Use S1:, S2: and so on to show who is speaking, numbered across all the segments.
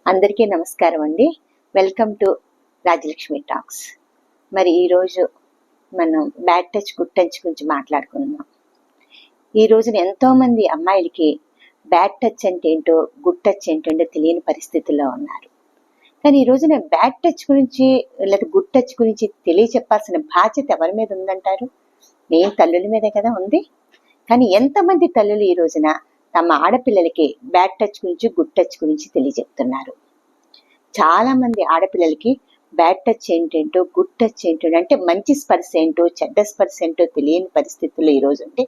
S1: అందరికీ నమస్కారం అండి. Welcome to Rajalakshmi talks. మరి ఈరోజు మనం బ్యాడ్ టచ్ గుడ్ టచ్ గురించి మాట్లాడుకుందాం. ఈ రోజున ఎంతోమంది అమ్మాయిలకి బ్యాడ్ టచ్ అంటే ఏంటో గుడ్ టచ్ ఏంటంటే తెలియని పరిస్థితుల్లో ఉన్నారు. కానీ ఈ రోజున బ్యాడ్ టచ్ గురించి లేదా గుడ్ టచ్ గురించి తెలియచెప్పాల్సిన బాధ్యత ఎవరి మీద ఉందంటారు? నేను తల్లుల మీదే కదా ఉంది. కానీ ఎంతమంది తల్లులు ఈ రోజున తమ ఆడపిల్లలకి బ్యాడ్ టచ్ గురించి గుడ్ టచ్ గురించి తెలియజెప్తున్నారు. చాలా మంది ఆడపిల్లలకి బ్యాడ్ టచ్ ఏంటేంటో గుడ్ టచ్ ఏంటంటే అంటే మంచి స్పర్శ ఏంటో చెడ్డ స్పర్శ ఏంటో తెలియని పరిస్థితుల్లో ఈరోజు ఉంటే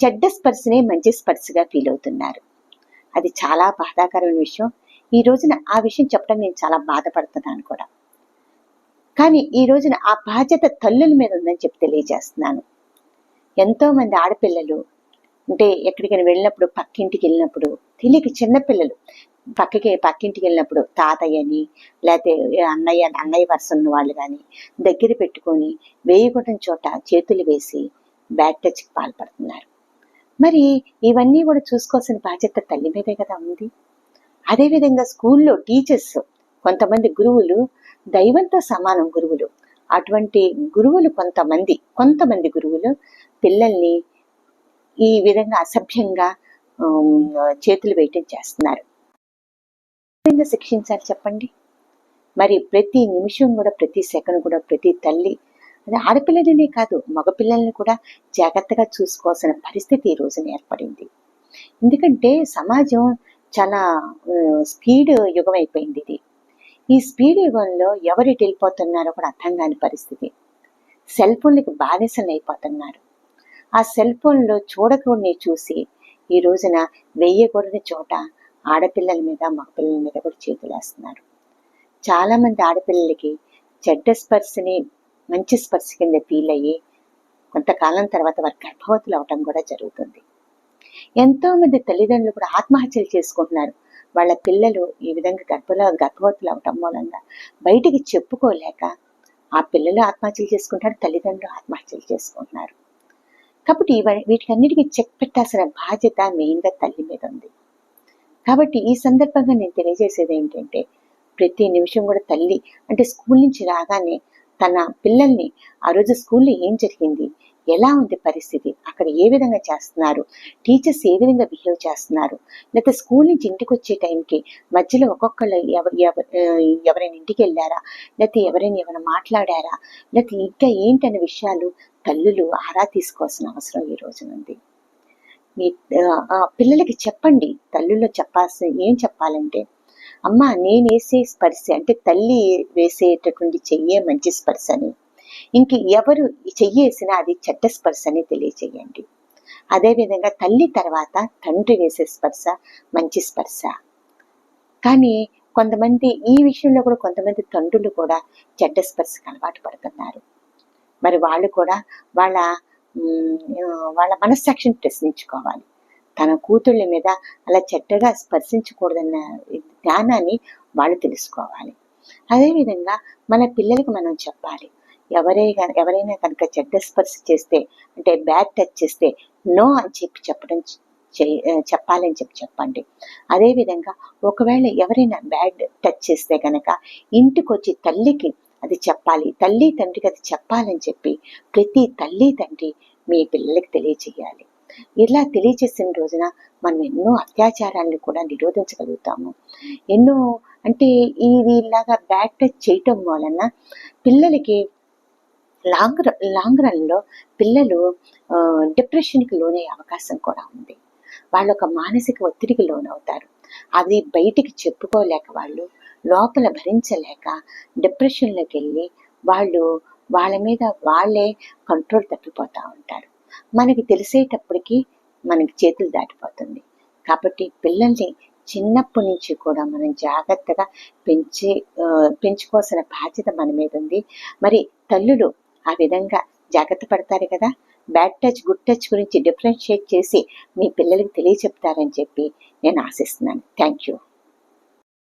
S1: చెడ్డ స్పర్శనే మంచి స్పర్శగా ఫీల్ అవుతున్నారు. అది చాలా బాధాకరమైన విషయం. ఈ రోజున ఆ విషయం చెప్పడం నేను చాలా బాధపడుతున్నాను కూడా. కానీ ఈ రోజున ఆ బాధ్యత తల్లుల మీద ఉందని చెప్పి తెలియజేస్తున్నాను. ఎంతో మంది ఆడపిల్లలు అంటే ఎక్కడికైనా వెళ్ళినప్పుడు పక్కింటికి వెళ్ళినప్పుడు తెలియక చిన్నపిల్లలు పక్కింటికి వెళ్ళినప్పుడు తాతయ్యని లేకపోతే అన్నయ్య వరుస ఉన్న వాళ్ళు కానీ దగ్గర పెట్టుకొని వేయకూడని చోట చేతులు వేసి బ్యాడ్ టచ్కి పాల్పడుతున్నారు. మరి ఇవన్నీ కూడా చూసుకోవాల్సిన బాధ్యత తల్లి మీదే కదా ఉంది. అదేవిధంగా స్కూల్లో టీచర్స్, కొంతమంది గురువులు దైవంతో సమానం గురువులు. అటువంటి గురువులు కొంతమంది గురువులు పిల్లల్ని ఈ విధంగా అసభ్యంగా చేతులు వేయటం చేస్తున్నారు. విధంగా శిక్షించాలి చెప్పండి. మరి ప్రతి నిమిషం కూడా ప్రతి సెకండ్ కూడా ప్రతి తల్లి అది ఆడపిల్లలనే కాదు మగపిల్లల్ని కూడా జాగ్రత్తగా చూసుకోవాల్సిన పరిస్థితి ఈ రోజున ఏర్పడింది. ఎందుకంటే సమాజం చాలా స్పీడ్ యుగం అయిపోయింది ఇది. ఈ స్పీడ్ యుగంలో ఎవరు వెళ్ళిపోతున్నారో కూడా అర్థం కాని పరిస్థితి. సెల్ ఫోన్లకి బానిసలు అయిపోతున్నారు. ఆ సెల్ ఫోన్లో చూడకూడని చూసి ఈ రోజున వెయ్యకూడని చోట ఆడపిల్లల మీద మగపిల్లల మీద కూడా చేతులేస్తున్నారు. చాలా మంది ఆడపిల్లలకి చెడ్డ స్పర్శని మంచి స్పర్శ కింద ఫీల్ అయ్యి కొంతకాలం తర్వాత వారి గర్భవతులు అవటం కూడా జరుగుతుంది. ఎంతో మంది తల్లిదండ్రులు కూడా ఆత్మహత్యలు చేసుకుంటున్నారు. వాళ్ళ పిల్లలు ఈ విధంగా గర్భవతులు అవటం మూలంగా బయటికి చెప్పుకోలేక ఆ పిల్లలు ఆత్మహత్యలు చేసుకుంటారు, తల్లిదండ్రులు ఆత్మహత్యలు చేసుకుంటున్నారు. కాబట్టి వీటికన్నిటికీ చెక్ పెట్టాల్సిన బాధ్యత మెయిన్గా తల్లి మీద ఉంది. కాబట్టి ఈ సందర్భంగా నేను తెలియజేసేది ఏంటంటే ప్రతి నిమిషం కూడా తల్లి అంటే స్కూల్ నుంచి రాగానే తన పిల్లల్ని ఆ రోజు స్కూల్లో ఏం జరిగింది, ఎలా ఉంది పరిస్థితి, అక్కడ ఏ విధంగా చేస్తున్నారు, టీచర్స్ ఏ విధంగా బిహేవ్ చేస్తున్నారు, లేకపోతే స్కూల్ నుంచి ఇంటికి వచ్చే టైంకి మధ్యలో ఒక్కొక్కళ్ళు ఎవరైనా ఇంటికి వెళ్ళారా, లేకపోతే ఎవరైనా మాట్లాడారా, లేకపోతే ఇంకా ఏంటనే విషయాలు తల్లులు ఆరా తీసుకోవాల్సిన అవసరం ఈ రోజు ఉంది. మీ పిల్లలకి చెప్పండి. తల్లుల్లో ఏం చెప్పాలంటే అమ్మ నేను వేసే స్పర్శ అంటే తల్లి వేసేటటువంటి చెయ్యే మంచి స్పర్శ అని, ఇంక ఎవరు చెయ్యేసినా అది చెడ్డ స్పర్శ అని తెలియచేయండి. అదేవిధంగా తల్లి తర్వాత తండ్రి వేసే స్పర్శ మంచి స్పర్శ. కానీ కొంతమంది ఈ విషయంలో కూడా కొంతమంది తండ్రులు కూడా చెడ్డ స్పర్శకు అలవాటు పడుతున్నారు. మరి వాళ్ళు కూడా వాళ్ళ మనస్సాక్షిని ప్రశ్నించుకోవాలి. తన కూతుళ్ళ మీద అలా చెడ్డగా స్పర్శించకూడదన్న జ్ఞానాన్ని వాళ్ళు తెలుసుకోవాలి. అదేవిధంగా మన పిల్లలకి మనం చెప్పాలి. ఎవరైనా కనుక చెడ్డ స్పర్శ చేస్తే అంటే బ్యాడ్ టచ్ చేస్తే నో అని చెప్పాలని చెప్పండి. అదేవిధంగా ఒకవేళ ఎవరైనా బ్యాడ్ టచ్ చేస్తే కనుక ఇంటికి వచ్చి తల్లికి అది చెప్పాలి, తల్లి తండ్రికి అది చెప్పాలని చెప్పి ప్రతి తల్లి తండ్రి మీ పిల్లలకి తెలియచేయాలి. ఇలా తెలియచేసిన రోజున మనం ఎన్నో అత్యాచారాలను కూడా నిరోధించగలుగుతాము. ఎన్నో అంటే ఇలాగా బ్యాడ్ టచ్ చేయటం వలన పిల్లలకి లాంగ్ రన్లో పిల్లలు డిప్రెషన్కి లోనయ్యే అవకాశం కూడా ఉంది. వాళ్ళు ఒక మానసిక ఒత్తిడికి లోనవుతారు. అది బయటికి చెప్పుకోలేక వాళ్ళు లోపల భరించలేక డిప్రెషన్లోకి వెళ్ళి వాళ్ళ మీద వాళ్ళే కంట్రోల్ తప్పిపోతూ ఉంటారు. మనకి తెలిసేటప్పటికీ మనకి చేతులు దాటిపోతుంది. కాబట్టి పిల్లల్ని చిన్నప్పటి నుంచి కూడా మనం జాగ్రత్తగా పెంచుకోవాల్సిన బాధ్యత మన మీద ఉంది. మరి తల్లులు ఆ విధంగా జాగ్రత్త పడతారు కదా. బ్యాడ్ టచ్ గుడ్ టచ్ గురించి డిఫరెన్షియేట్ చేసి మీ పిల్లలకి తెలియచెప్తారని చెప్పి నేను ఆశిస్తున్నాను. Thank you.